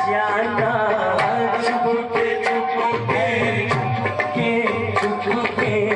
जाना चुप के चुप के चुप के चुप के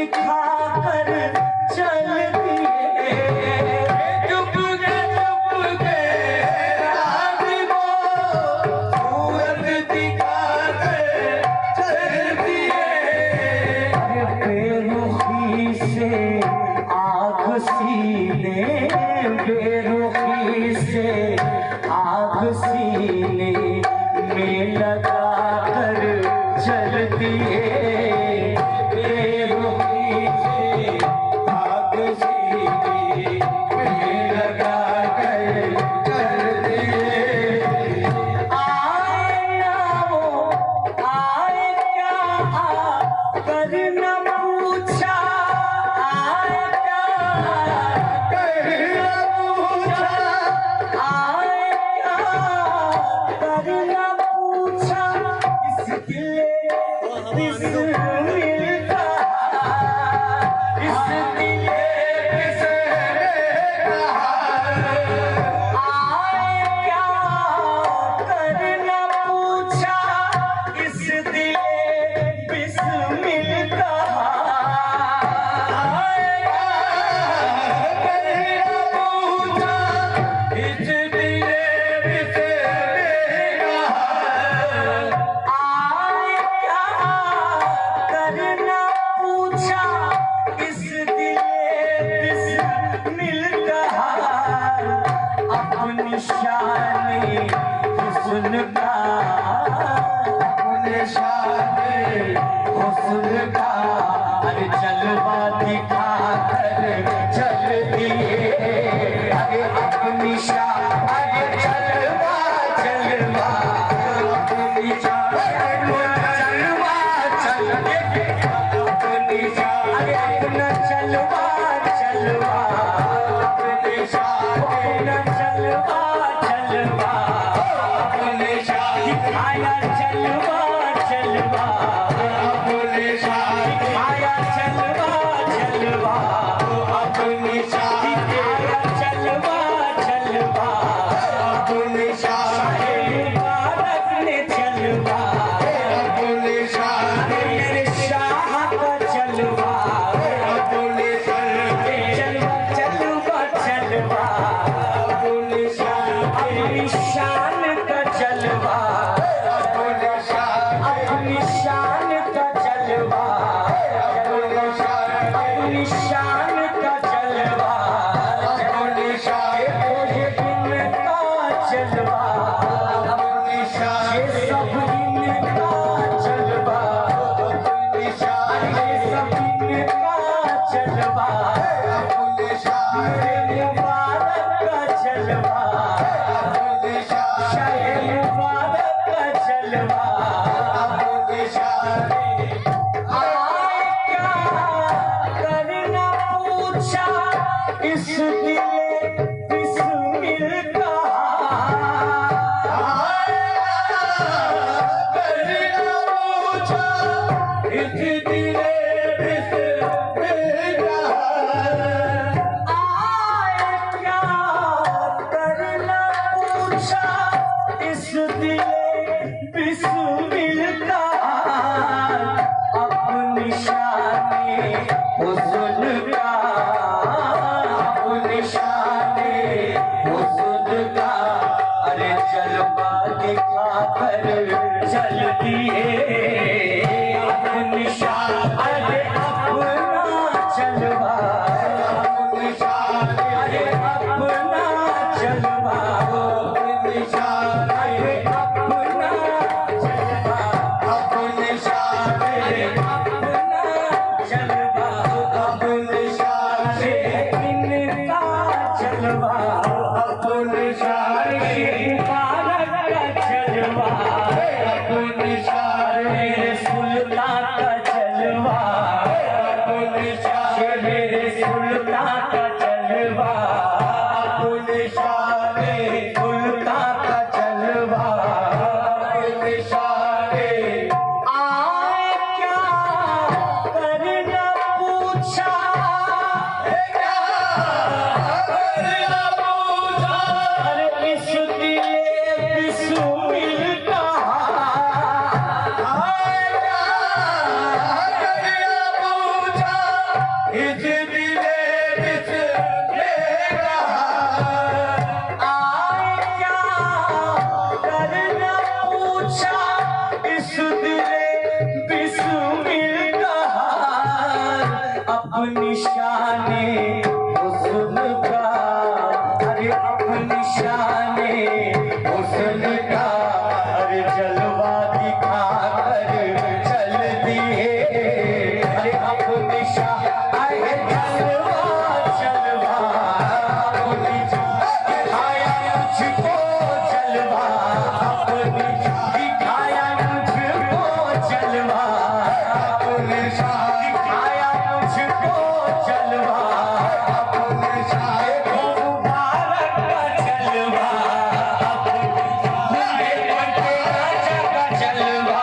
दिखाकर चल दिए, चुप के राज वो सूरत दिखाकर चल दिए। बेरुखी से आग सीने, बेरुखी से आग सीने में लगा कर चल दिए, बेरुखी से आग सीने में लगा कर चल दिए। आए ना वो आए क्या कर न पूछा, आए क्या कर न पूछा, आए क्या कर न पूछा, इसके बिस्मिल का, इसलिए बिस्मिल का। आए क्या कर न पूछा, इस दिले बिस्मिल का। आए क्या कर न पूछा, इस दिले बिस्मिल का। आए क्या कर न पूछा, इस दिले बिस्मिल का। अपनी शान हुस्न का, अपने शान हुस्न का अरे जलवा दिखा कर चल दिए। अरे अपनी शान अरे जलवा जलवा, अपनी शान जलवा चल दिए। अपनी शान अरे अपना जलवा जलवा, अपनी शान अपना जलवा जलवा, अपनी शान दिखाया जलवा जलवा, अपनी शान दिखाया जलवा जलवा, अपनी शान दिखाया जलवा जलवा, अपनी शान मुबारक ने जलवा, अपनी शान मेरे शाह का जलवा, अपनी शान जलवा जलवा जलवा, अपनी शान अपनी शान का जलवा, अपनी शान अपनी शान का जलवा, अपनी शान अपनी शान का जलवा, अपनी शान ये दिन का जलवा, अपनी शान ये सब दिन का जलवा, अपनी शान ये सब दिन का जलवा, अपनी शान मुबारक का जलवा, अपनी शान मुबारक का जलवा, अपनी शान। आए क्या कर न पूछा, इस दिले बिस्मिल का। आए कर न पूछा, इस दिले बिस्मिल का। आए क्या कर न पूछा, इस दिले बिस्मिल का। अपनी शान हुस्न का, अपनी शान हुस्न का अरे जलवा दिखा कर चल दिए। अपनी शान अरे अपना जलवा, अपनी शान अरे अपना जलवा, अपनी शान अरे अपना जलवा, अपनी शान अरे अपना जलवा, अपनी शान इनका जलवा, अपनी शान मुबारक का जलवा, अपनी शान मेरे सुल्तान का जलवा, अपनी शान मेरे सुल्तान का जलवा, अपनी शान सुल्तान का जलवा, अपनी शान। आए क्या कर न पूछा, क्या इस दिले बिसरेगा आए क्या करना पूछा इस दिले बिस्मिल्ला अपनी शाने हुस्न का अरे अपनी शाने हुस्न का अरे जलवा दिखा कर चल दिए अरे अपनी शान अरे जलवा जलवा अपनी दिखाया मुझको जलवा अपनी दिखाया मुझको जलवा अपनी दिखाया मुझको जलवा अपने मुबारक का जलवा अपने राजा का जलवा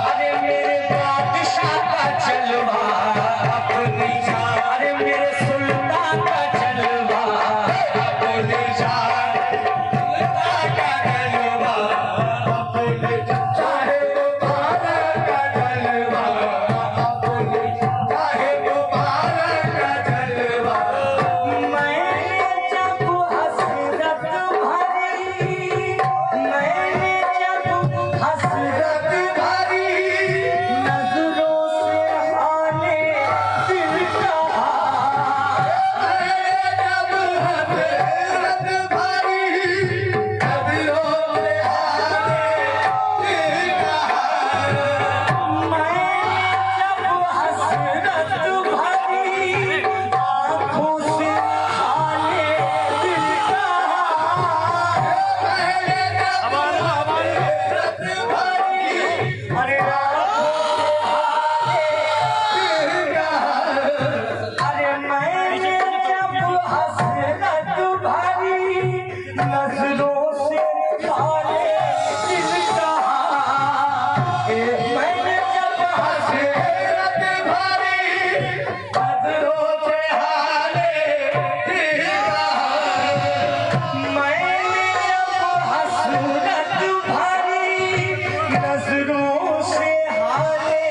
अरे मेरे बादशाह का जलवा अपने अरे मेरे सुल्तान का जलवा अपने सुल्तान का जलवा अपने चाहे मुबारक का जलवा अपने चाहे मुबारक का जलवा मैंने जब हसरत भरी मैंने जब हसरत भरी नजरों से हाले दिल कहा मैंने जब हसरत भरी नजरों से हाले दिल कहा मैंने जब हसरत भरी आँखों से हाले दिल कहा मैंने जब हसरत भरी अरे अरे मैंने जब हसरत भरी नजरों से हाले दिल कहा मैंने जब हसरत भरी नजरों से हाले दिल कहा मैंने जब हसरत भरी नजरों से हाले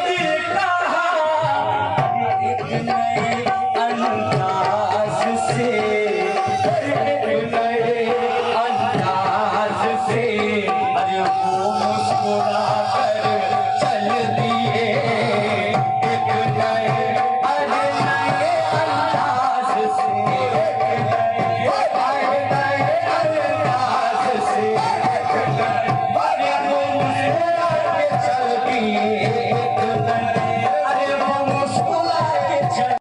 दिल कहा एक नया